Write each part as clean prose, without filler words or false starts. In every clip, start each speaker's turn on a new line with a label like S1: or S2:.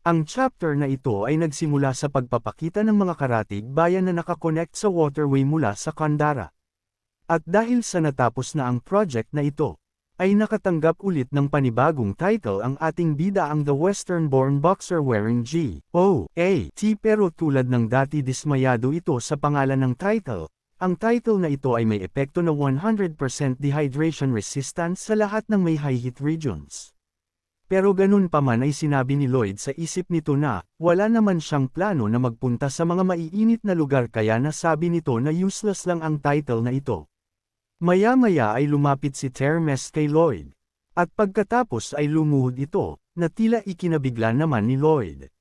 S1: Ang chapter na ito ay nagsimula sa pagpapakita ng mga karatig bayan na nakakonect sa waterway mula sa Kandara. At dahil sa natapos na ang project na ito, ay nakatanggap ulit ng panibagong title ang ating bida ang The Western-born boxer wearing G.O.A.T. Pero tulad ng dati dismayado ito sa pangalan ng title, ang title na ito ay may epekto na 100% dehydration resistance sa lahat ng may high heat regions. Pero ganun pa man ay sinabi ni Lloyd sa isip nito na, wala naman siyang plano na magpunta sa mga maiinit na lugar kaya nasabi nito na useless lang ang title na ito. Maya-maya ay lumapit si Termes kay Lloyd. At pagkatapos ay lumuhod ito, na tila ikinabigla naman ni Lloyd.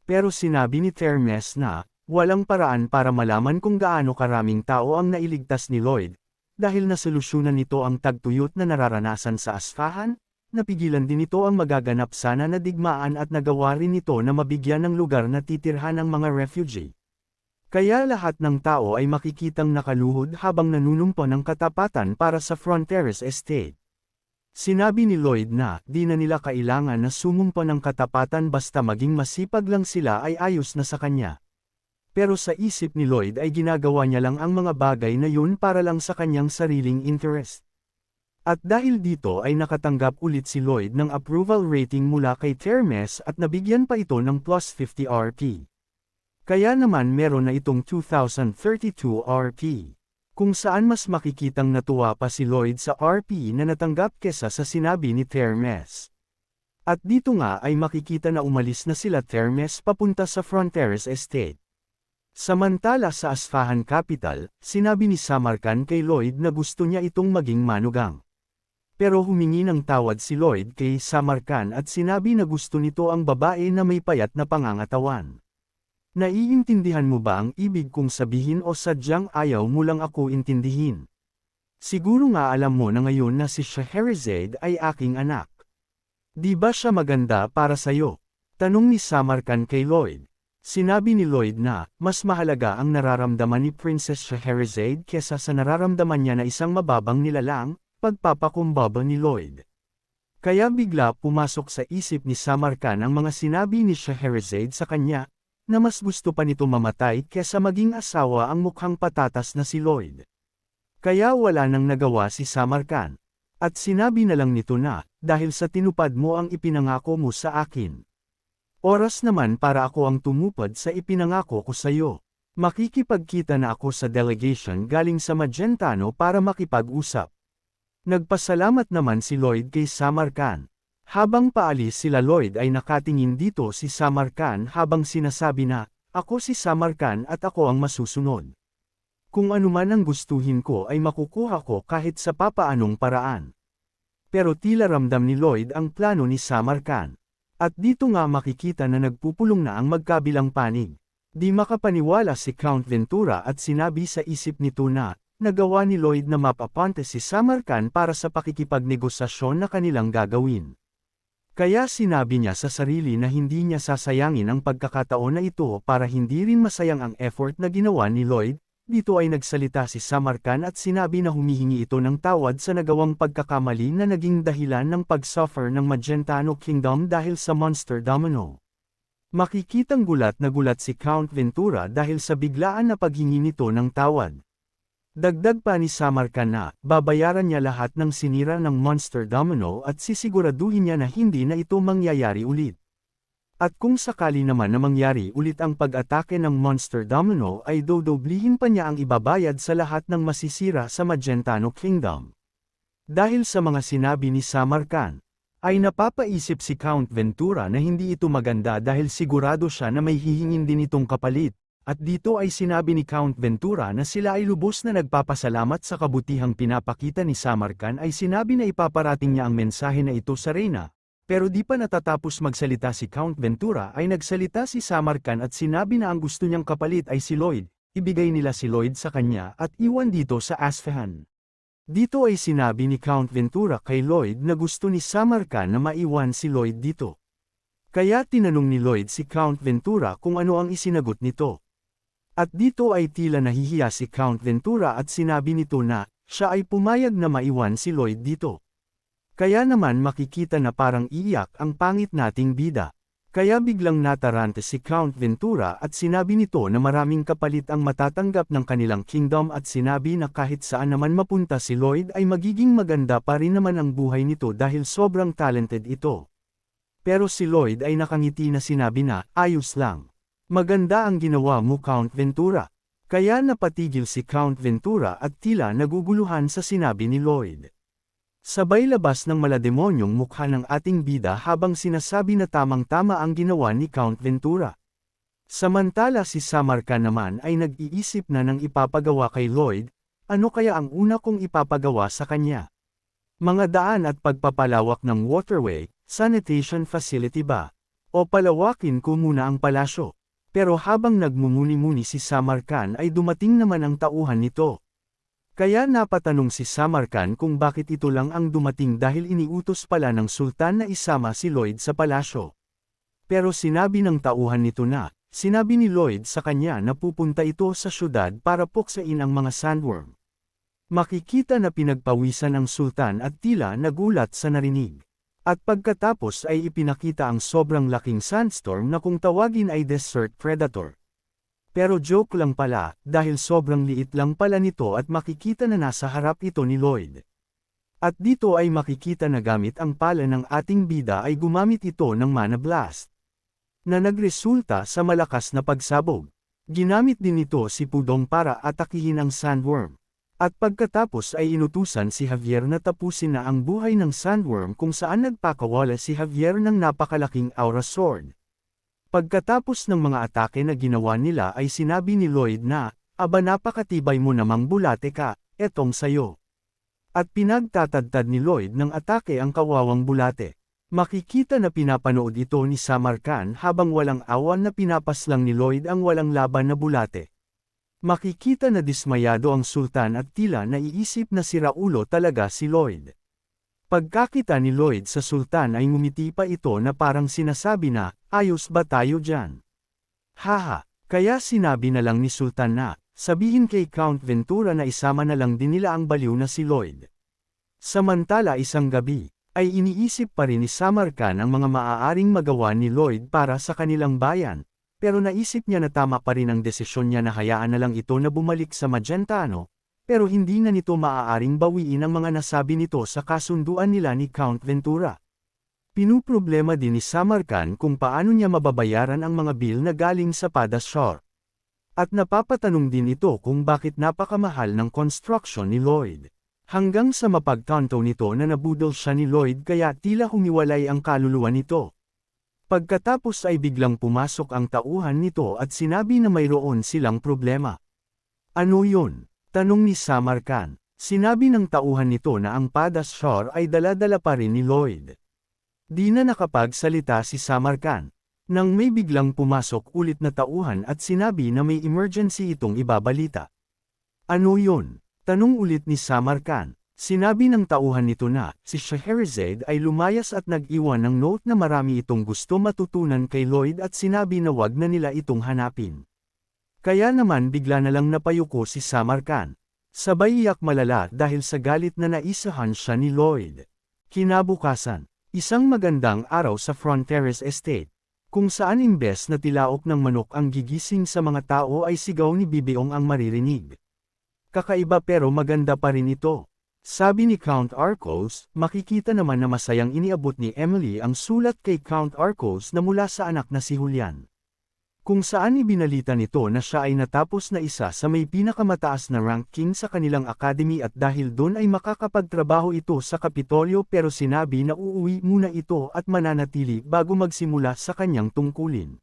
S1: Pero sinabi ni Termes na, walang paraan para malaman kung gaano karaming tao ang nailigtas ni Lloyd, dahil nasolusyonan nito ang tagtuyot na nararanasan sa asfahan, napigilan din ito ang magaganap sana na digmaan at nagawa rin ito na mabigyan ng lugar na titirhan ng mga refugee. Kaya lahat ng tao ay makikitang nakaluhod habang nanunumpo ng katapatan para sa Fronteras Estate. Sinabi ni Lloyd na di na nila kailangan na sumumpa ng katapatan basta maging masipag lang sila ay ayos na sa kanya. Pero sa isip ni Lloyd ay ginagawa niya lang ang mga bagay na yun para lang sa kanyang sariling interest. At dahil dito ay nakatanggap ulit si Lloyd ng approval rating mula kay Termes at nabigyan pa ito ng plus 50 RP. Kaya naman meron na itong 2032 RP. Kung saan mas makikitang natuwa pa si Lloyd sa RP na natanggap kesa sa sinabi ni Termes. At dito nga ay makikita na umalis na sila Termes papunta sa Fronteras Estate. Samantala sa Asfahan Capital, sinabi ni Samarkand kay Lloyd na gusto niya itong maging manugang. Pero humingi ng tawad si Lloyd kay Samarkand at sinabi na gusto nito ang babae na may payat na pangangatawan. Naiintindihan mo ba ang ibig kong sabihin o sadyang ayaw mo lang ako intindihin? Siguro nga alam mo na ngayon na si Scheherazade ay aking anak. Di ba siya maganda para sayo? Tanong ni Samarkand kay Lloyd. Sinabi ni Lloyd na, mas mahalaga ang nararamdaman ni Princess Scheherazade kesa sa nararamdaman niya na isang mababang nilalang, pagpapakumbaba ni Lloyd. Kaya bigla pumasok sa isip ni Samarkand ang mga sinabi ni Scheherazade sa kanya, na mas gusto pa nito mamatay kesa maging asawa ang mukhang patatas na si Lloyd. Kaya wala nang nagawa si Samarkand. At sinabi na lang nito na, dahil sa tinupad mo ang ipinangako mo sa akin. Oras naman para ako ang tumupad sa ipinangako ko sa iyo. Makikipagkita na ako sa delegation galing sa Magentano para makipag-usap. Nagpasalamat naman si Lloyd kay Samarkand. Habang paalis sila Lloyd ay nakatingin dito si Samarkand habang sinasabi na, ako si Samarkand at ako ang masusunod. Kung anuman ang gustuhin ko ay makukuha ko kahit sa papaanong paraan. Pero tila ramdam ni Lloyd ang plano ni Samarkand. At dito nga makikita na nagpupulong na ang magkabilang panig. Di makapaniwala si Count Ventura at sinabi sa isip nito na, nagawa ni Lloyd na mapapante si Samarkand para sa pakikipagnegosasyon na kanilang gagawin. Kaya sinabi niya sa sarili na hindi niya sasayangin ang pagkakataon na ito para hindi rin masayang ang effort na ginawa ni Lloyd. Dito ay nagsalita si Samarkand at sinabi na humihingi ito ng tawad sa nagawang pagkakamali na naging dahilan ng pag-suffer ng Magentano Kingdom dahil sa Monster Domino. Makikitang gulat na gulat si Count Ventura dahil sa biglaan na paghingi nito ng tawad. Dagdag pa ni Samarkand na, babayaran niya lahat ng sinira ng Monster Domino at sisiguraduhin niya na hindi na ito mangyayari ulit. At kung sakali naman na mangyari ulit ang pag-atake ng Monster Domino ay dodoblihin pa niya ang ibabayad sa lahat ng masisira sa Magentano Kingdom. Dahil sa mga sinabi ni Samarkand, ay napapaisip si Count Ventura na hindi ito maganda dahil sigurado siya na may hihingin din itong kapalit. At dito ay sinabi ni Count Ventura na sila ay lubos na nagpapasalamat sa kabutihang pinapakita ni Samarkand ay sinabi na ipaparating niya ang mensahe na ito sa Reyna. Pero di pa natatapos magsalita si Count Ventura ay nagsalita si Samarkand at sinabi na ang gusto niyang kapalit ay si Lloyd. Ibigay nila si Lloyd sa kanya at iwan dito sa Asfahan. Dito ay sinabi ni Count Ventura kay Lloyd na gusto ni Samarkand na maiwan si Lloyd dito. Kaya tinanong ni Lloyd si Count Ventura kung ano ang isinagot nito. At dito ay tila nahihiya si Count Ventura at sinabi nito na, siya ay pumayag na maiwan si Lloyd dito. Kaya naman makikita na parang iiyak ang pangit nating bida. Kaya biglang natarante si Count Ventura at sinabi nito na maraming kapalit ang matatanggap ng kanilang kingdom at sinabi na kahit saan naman mapunta si Lloyd ay magiging maganda pa rin naman ang buhay nito dahil sobrang talented ito. Pero si Lloyd ay nakangiti na sinabi na, ayos lang. Maganda ang ginawa mo Count Ventura. Kaya napatigil si Count Ventura at tila naguguluhan sa sinabi ni Lloyd. Sabay labas ng malademonyong mukha ng ating bida habang sinasabi na tamang-tama ang ginawa ni Count Ventura. Samantala si Samarkan naman ay nag-iisip na ng ipapagawa kay Lloyd, ano kaya ang una kong ipapagawa sa kanya? Mga daan at pagpapalawak ng waterway, sanitation facility ba? O palawakin ko muna ang palasyo? Pero habang nagmumuni-muni si Samarkan ay dumating naman ang tauhan nito. Kaya napatanong si Samarkan kung bakit ito lang ang dumating dahil iniutos pala ng sultan na isama si Lloyd sa palasyo. Pero sinabi ng tauhan nito na, sinabi ni Lloyd sa kanya na pupunta ito sa syudad para puksain ang mga sandworm. Makikita na pinagpawisan ang sultan at tila nagulat sa narinig. At pagkatapos ay ipinakita ang sobrang laking sandstorm na kung tawagin ay desert predator. Pero joke lang pala, dahil sobrang liit lang pala nito at makikita na nasa harap ito ni Lloyd. At dito ay makikita na gamit ang pala ng ating bida ay gumamit ito ng mana blast. Na nagresulta sa malakas na pagsabog. Ginamit din ito si Pudong para atakihin ang sandworm. At pagkatapos ay inutusan si Javier na tapusin na ang buhay ng sandworm kung saan nagpakawala si Javier ng napakalaking aura sword. Pagkatapos ng mga atake na ginawa nila ay sinabi ni Lloyd na, aba napakatibay mo namang bulate ka, etong sayo. At pinagtatadtad ni Lloyd ng atake ang kawawang bulate. Makikita na pinapanood ito ni Samarkan habang walang awan na pinapaslang ni Lloyd ang walang laban na bulate. Makikita na dismayado ang sultan at tila naiisip na siraulo talaga si Lloyd. Pagkakita ni Lloyd sa sultan ay ngumiti pa ito na parang sinasabi na, ayos ba tayo dyan? Haha, kaya sinabi na lang ni sultan na, sabihin kay Count Ventura na isama na lang din nila ang baliw na si Lloyd. Samantala isang gabi, ay iniisip pa rin ni Samarkan ang mga maaaring magawa ni Lloyd para sa kanilang bayan, pero naisip niya na tama pa rin ang desisyon niya na hayaan na lang ito na bumalik sa Magentano. Pero hindi na nito maaaring bawiin ang mga nasabi nito sa kasunduan nila ni Count Ventura. Pinuproblema din ni Samarkan kung paano niya mababayaran ang mga bill na galing sa Padas Shore. At napapatanong din ito kung bakit napakamahal ng construction ni Lloyd. Hanggang sa mapagtanto nito na nabudol siya ni Lloyd kaya tila humiwalay ang kaluluwa nito. Pagkatapos ay biglang pumasok ang tauhan nito at sinabi na mayroon silang problema. Ano yun? Tanong ni Samarkan. Sinabi ng tauhan nito na ang Padas Shore ay dala-dala pa rin ni Lloyd. Di na nakapagsalita si Samarkan. Nang may biglang pumasok ulit na tauhan at sinabi na may emergency itong ibabalita. Ano yun? Tanong ulit ni Samarkan. Sinabi ng tauhan nito na, si Scheherazade ay lumayas at nag-iwan ng note na marami itong gusto matutunan kay Lloyd at sinabi na wag na nila itong hanapin. Kaya naman bigla na lang napayuko si Samarkan. Sabay iyak malala dahil sa galit na naisahan siya ni Lloyd. Kinabukasan, isang magandang araw sa Fronteras Estate, kung saan imbes na tilaok ng manok ang gigising sa mga tao ay sigaw ni Bibiong ang maririnig. Kakaiba pero maganda pa rin ito. Sabi ni Count Arcos, makikita naman na masayang iniabot ni Emily ang sulat kay Count Arcos na mula sa anak na si Julian. Kung saan ibinalita nito na siya ay natapos na isa sa may pinakamataas na ranking sa kanilang academy at dahil doon ay makakapagtrabaho ito sa Kapitolyo pero sinabi na uuwi muna ito at mananatili bago magsimula sa kanyang tungkulin.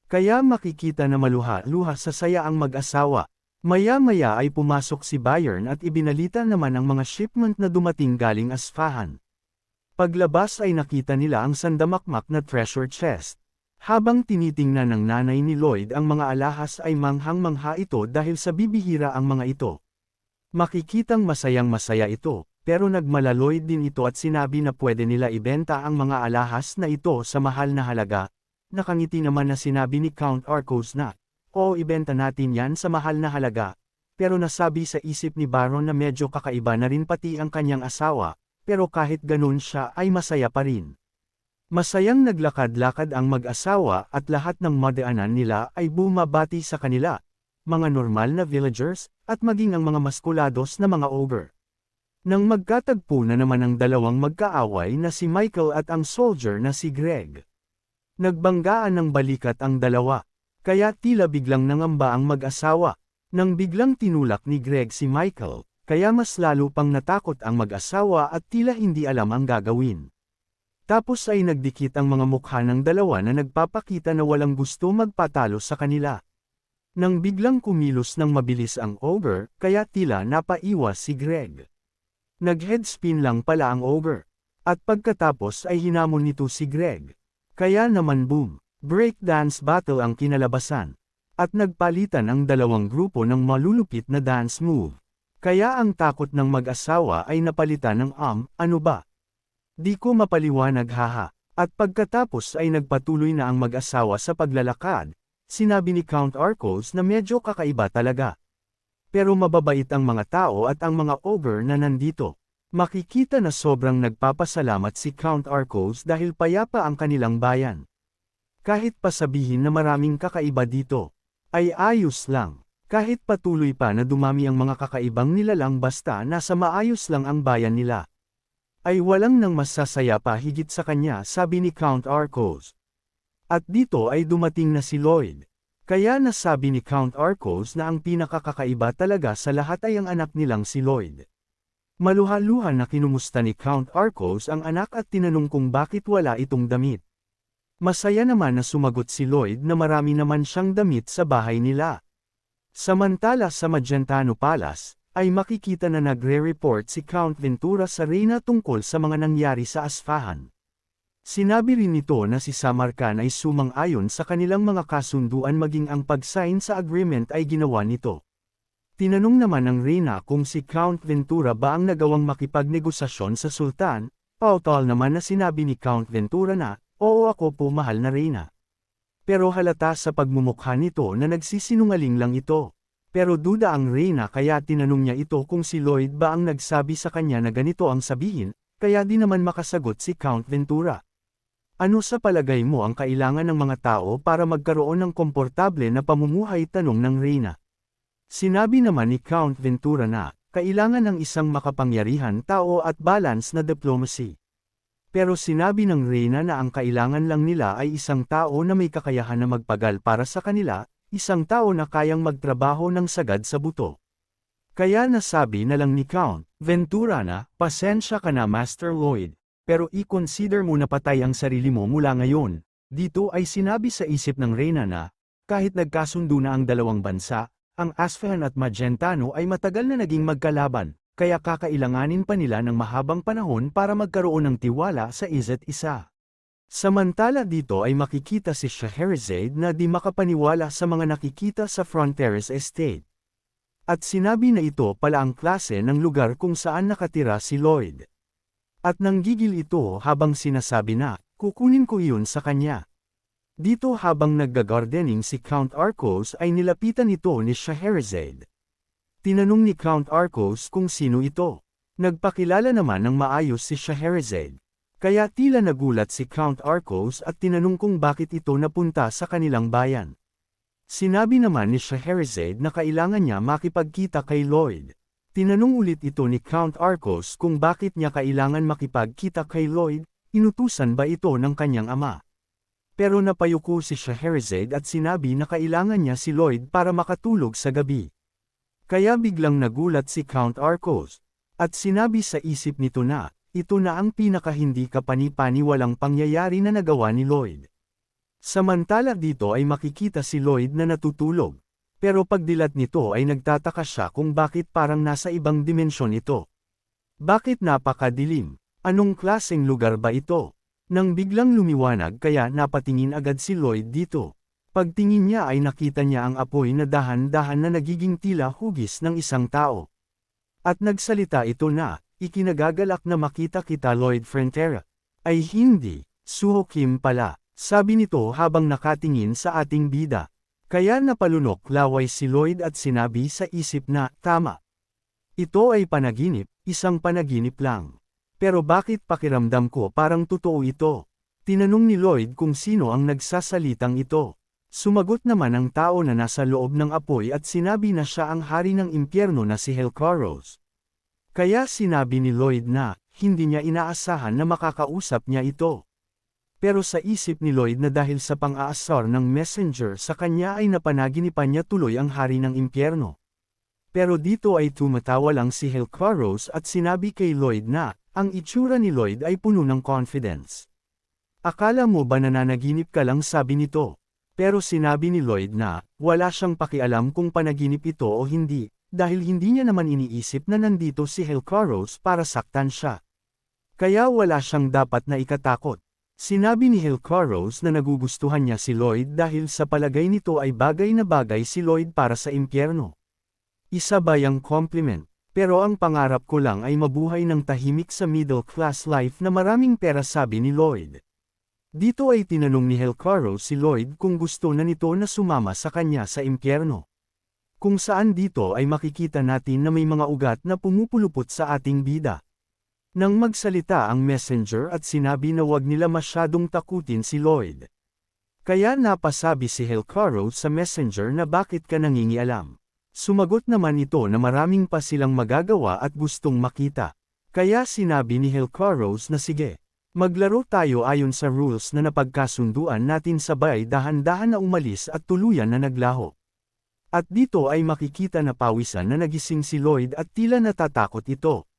S1: Kaya makikita na maluha-luha sa saya ang mag-asawa. Maya-maya ay pumasok si Bayern at ibinalita naman ang mga shipment na dumating galing Asfahan. Paglabas ay nakita nila ang sandamakmak na treasure chest. Habang tinitingnan ng nanay ni Lloyd ang mga alahas ay manghang-mangha ito dahil sa bibihira ang mga ito. Makikitang masayang-masaya ito, pero nagmalaloy din ito at sinabi na pwede nila ibenta ang mga alahas na ito sa mahal na halaga. Nakangiti naman na sinabi ni Count Arcos na, "Oo, ibenta natin yan sa mahal na halaga." Pero nasabi sa isip ni Baron na medyo kakaiba na rin pati ang kanyang asawa, pero kahit ganun siya ay masaya pa rin. Masayang naglakad-lakad ang mag-asawa at lahat ng madaanan nila ay bumabati sa kanila, mga normal na villagers, at maging ang mga maskulados na mga ogre. Nang magkatagpo na naman ang dalawang magkaaway na si Michael at ang soldier na si Greg. Nagbanggaan ng balikat ang dalawa, kaya tila biglang nangamba ang mag-asawa. Nang biglang tinulak ni Greg si Michael, kaya mas lalo pang natakot ang mag-asawa at tila hindi alam ang gagawin. Tapos ay nagdikit ang mga mukha ng dalawa na nagpapakita na walang gusto magpatalo sa kanila. Nang biglang kumilos ng mabilis ang ogre, kaya tila napaiwas si Greg. Nag-headspin lang pala ang ogre. At pagkatapos ay hinamon nito si Greg. Kaya naman boom, breakdance battle ang kinalabasan. At nagpalitan ang dalawang grupo ng malulupit na dance move. Kaya ang takot ng mag-asawa ay napalitan ng ano ba? Di ko mapaliwanag haha. At pagkatapos ay nagpatuloy na ang mag-asawa sa paglalakad, sinabi ni Count Arcos na medyo kakaiba talaga. Pero mababait ang mga tao at ang mga ogre na nandito. Makikita na sobrang nagpapasalamat si Count Arcos dahil payapa ang kanilang bayan. Kahit pa sabihin na maraming kakaiba dito, ay ayos lang. Kahit patuloy pa na dumami ang mga kakaibang nilalang basta nasa maayos lang ang bayan nila. Ay walang nang masasaya pa higit sa kanya, sabi ni Count Arcos. At dito ay dumating na si Lloyd. Kaya nasabi ni Count Arcos na ang pinakakakaiba talaga sa lahat ay ang anak nilang si Lloyd. Maluha-luha na kinumusta ni Count Arcos ang anak at tinanong kung bakit wala itong damit. Masaya naman na sumagot si Lloyd na marami naman siyang damit sa bahay nila. Samantala sa Magentano Palace, ay makikita na nagre-report si Count Ventura sa Reyna tungkol sa mga nangyari sa asfahan. Sinabi rin nito na si Samarkand ay sumang-ayon sa kanilang mga kasunduan maging ang pag-sign sa agreement ay ginawa nito. Tinanong naman ng Reyna kung si Count Ventura ba ang nagawang makipagnegosasyon sa Sultan, pautal naman na sinabi ni Count Ventura na, oo ako po mahal na Reyna. Pero halata sa pagmumukha nito na nagsisinungaling lang ito. Pero duda ang Reyna kaya tinanong niya ito kung si Lloyd ba ang nagsabi sa kanya na ganito ang sabihin, kaya di naman makasagot si Count Ventura. Ano sa palagay mo ang kailangan ng mga tao para magkaroon ng komportable na pamumuhay, tanong ng Reyna. Sinabi naman ni Count Ventura na, kailangan ng isang makapangyarihan tao at balance na diplomacy. Pero sinabi ng Reyna na ang kailangan lang nila ay isang tao na may kakayahan na magpagal para sa kanila, isang tao na kayang magtrabaho ng sagad sa buto. Kaya nasabi na lang ni Count Ventura na, pasensya ka na Master Lloyd, pero i-consider mo na patay ang sarili mo mula ngayon. Dito ay sinabi sa isip ng Reyna na, kahit nagkasundo na ang dalawang bansa, ang Asfahan at Magentano ay matagal na naging magkalaban, kaya kakailanganin pa nila ng mahabang panahon para magkaroon ng tiwala sa isa't isa. Samantala dito ay makikita si Scheherazade na di makapaniwala sa mga nakikita sa Fronteras Estate. At sinabi na ito pala ang klase ng lugar kung saan nakatira si Lloyd. At nanggigil ito habang sinasabi na, kukunin ko iyon sa kanya. Dito habang naggagardening si Count Arcos ay nilapitan ito ni Scheherazade. Tinanong ni Count Arcos kung sino ito. Nagpakilala naman ng maayos si Scheherazade. Kaya tila nagulat si Count Arcos at tinanong kung bakit ito napunta sa kanilang bayan. Sinabi naman ni Scheherazade na kailangan niya makipagkita kay Lloyd. Tinanong ulit ito ni Count Arcos kung bakit niya kailangan makipagkita kay Lloyd, inutusan ba ito ng kanyang ama. Pero napayuko si Scheherazade at sinabi na kailangan niya si Lloyd para makatulog sa gabi. Kaya biglang nagulat si Count Arcos, at sinabi sa isip nito na, ito na ang pinaka-hindi kapani-paniwalang pangyayari na nagawa ni Lloyd. Samantala dito ay makikita si Lloyd na natutulog, pero pagdilat nito ay nagtataka siya kung bakit parang nasa ibang dimensyon ito. Bakit napakadilim? Anong klaseng lugar ba ito? Nang biglang lumiwanag kaya napatingin agad si Lloyd dito. Pagtingin niya ay nakita niya ang apoy na dahan-dahan na nagiging tila hugis ng isang tao. At nagsalita ito na, ikinagagalak na makita kita Lloyd Frontera. Ay hindi, Suho Kim pala, sabi nito habang nakatingin sa ating bida. Kaya napalunok laway si Lloyd at sinabi sa isip na, tama. Ito ay panaginip, isang panaginip lang. Pero bakit pakiramdam ko parang totoo ito? Tinanong ni Lloyd kung sino ang nagsasalitang ito. Sumagot naman ang tao na nasa loob ng apoy at sinabi na siya ang hari ng impyerno na si Helcaros. Kaya sinabi ni Lloyd na, hindi niya inaasahan na makakausap niya ito. Pero sa isip ni Lloyd na dahil sa pang-aasar ng messenger sa kanya ay napanaginipan niya tuloy ang hari ng impyerno. Pero dito ay tumatawa lang si Helcaros at sinabi kay Lloyd na, ang itsura ni Lloyd ay puno ng confidence. Akala mo ba nananaginip ka lang, sabi nito? Pero sinabi ni Lloyd na, wala siyang pakialam kung panaginip ito o hindi, dahil hindi niya naman iniisip na nandito si Helcaros para saktan siya. Kaya wala siyang dapat na ikatakot. Sinabi ni Helcaros na nagugustuhan niya si Lloyd dahil sa palagay nito ay bagay na bagay si Lloyd para sa impyerno. Isa ba yang compliment? Pero ang pangarap ko lang ay mabuhay ng tahimik sa middle class life na maraming pera, sabi ni Lloyd. Dito ay tinanong ni Helcaros si Lloyd kung gusto na nito na sumama sa kanya sa impyerno. Kung saan dito ay makikita natin na may mga ugat na pumupulupot sa ating bida. Nang magsalita ang messenger at sinabi na wag nila masyadong takutin si Lloyd. Kaya napasabi si Helcaros sa messenger na bakit ka nangingialam. Sumagot naman ito na maraming pa silang magagawa at gustong makita. Kaya sinabi ni Helcaros na sige. Maglaro tayo ayon sa rules na napagkasunduan natin, sabay dahan-dahan na umalis at tuluyan na naglaho. At dito ay makikita na pawisan na nagising si Lloyd at tila natatakot ito.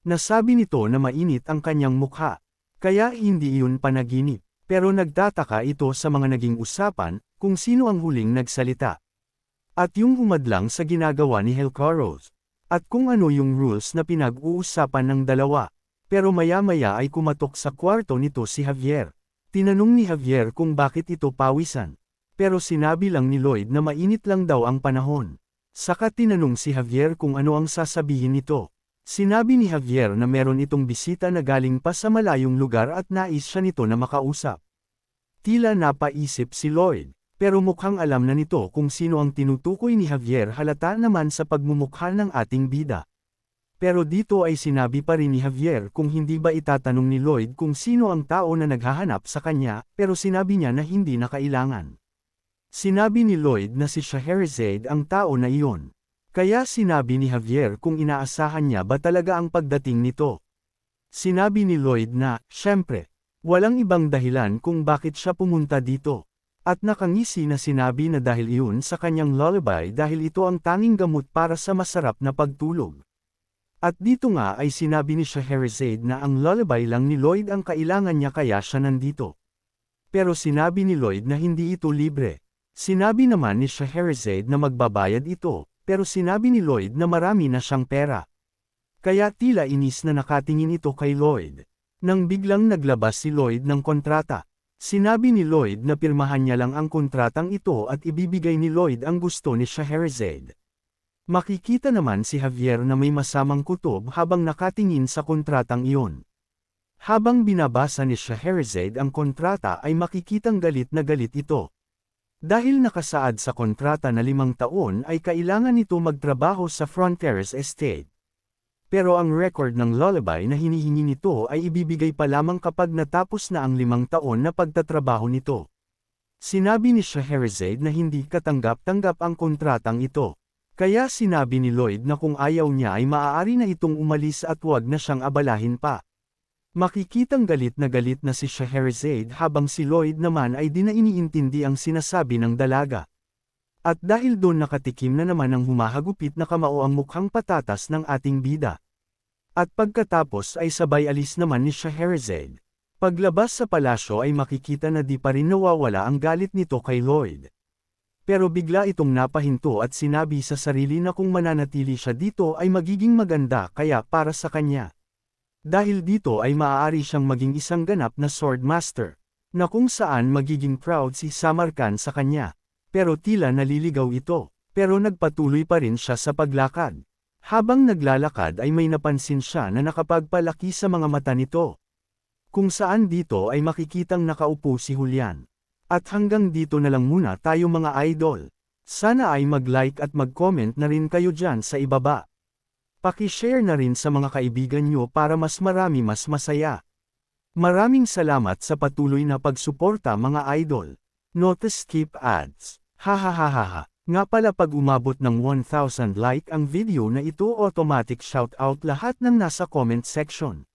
S1: Nasabi nito na mainit ang kanyang mukha, kaya hindi iyon panaginip, pero nagtataka ito sa mga naging usapan, kung sino ang huling nagsalita. At yung humadlang sa ginagawa ni Helcaros. At kung ano yung rules na pinag-uusapan ng dalawa. Pero maya-maya ay kumatok sa kwarto nito si Javier. Tinanong ni Javier kung bakit ito pawisan. Pero sinabi lang ni Lloyd na mainit lang daw ang panahon. Saka tinanong si Javier kung ano ang sasabihin nito. Sinabi ni Javier na meron itong bisita na galing pa sa malayong lugar at nais siya nito na makausap. Tila napaisip si Lloyd. Pero mukhang alam na nito kung sino ang tinutukoy ni Javier, halata naman sa pagmumukha ng ating bida. Pero dito ay sinabi pa rin ni Javier kung hindi ba itatanong ni Lloyd kung sino ang tao na naghahanap sa kanya, pero sinabi niya na hindi na kailangan. Sinabi ni Lloyd na si Scheherazade ang tao na iyon. Kaya sinabi ni Javier kung inaasahan niya ba talaga ang pagdating nito. Sinabi ni Lloyd na, syempre, walang ibang dahilan kung bakit siya pumunta dito. At nakangisi na sinabi na dahil iyon sa kanyang lullaby dahil ito ang tanging gamot para sa masarap na pagtulog. At dito nga ay sinabi ni Scheherazade na ang lullaby lang ni Lloyd ang kailangan niya, kaya siya nandito. Pero sinabi ni Lloyd na hindi ito libre. Sinabi naman ni Scheherazade na magbabayad ito, pero sinabi ni Lloyd na marami na siyang pera. Kaya tila inis na nakatingin ito kay Lloyd. Nang biglang naglabas si Lloyd ng kontrata. Sinabi ni Lloyd na pirmahan niya lang ang kontratang ito at ibibigay ni Lloyd ang gusto ni Scheherazade. Makikita naman si Javier na may masamang kutob habang nakatingin sa kontratang iyon. Habang binabasa ni Scheherazade ang kontrata ay makikitang galit na galit ito. Dahil nakasaad sa kontrata na 5 taon ay kailangan nito magtrabaho sa Frontiers Estate. Pero ang record ng lullaby na hinihingi nito ay ibibigay pa lamang kapag natapos na ang 5 taon na pagtatrabaho nito. Sinabi ni Scheherazade na hindi katanggap-tanggap ang kontratang ito. Kaya sinabi ni Lloyd na kung ayaw niya ay maaari na itong umalis at wag na siyang abalahin pa. Makikitang galit na si Scheherazade habang si Lloyd naman ay di na iniintindi ang sinasabi ng dalaga. At dahil doon nakatikim na naman ang humahagupit na kamao ang mukhang patatas ng ating bida. At pagkatapos ay sabay alis naman ni Scheherazade. Paglabas sa palasyo ay makikita na di pa rin nawawala ang galit nito kay Lloyd. Pero bigla itong napahinto at sinabi sa sarili na kung mananatili siya dito ay magiging maganda kaya para sa kanya. Dahil dito ay maaari siyang maging isang ganap na swordmaster, na kung saan magiging proud si Samarkand sa kanya. Pero tila naliligaw ito, pero nagpatuloy pa rin siya sa paglakad. Habang naglalakad ay may napansin siya na nakapagpalaki sa mga mata nito. Kung saan dito ay makikitang nakaupo si Julian. At hanggang dito na lang muna tayo mga idol. Sana ay mag-like at mag-comment na rin kayo dyan sa ibaba. Paki-share na rin sa mga kaibigan nyo para mas marami mas masaya. Maraming salamat sa patuloy na pagsuporta mga idol. Not to skip ads. Hahaha. Nga pala pag umabot ng 1,000 like ang video na ito automatic shoutout lahat ng nasa comment section.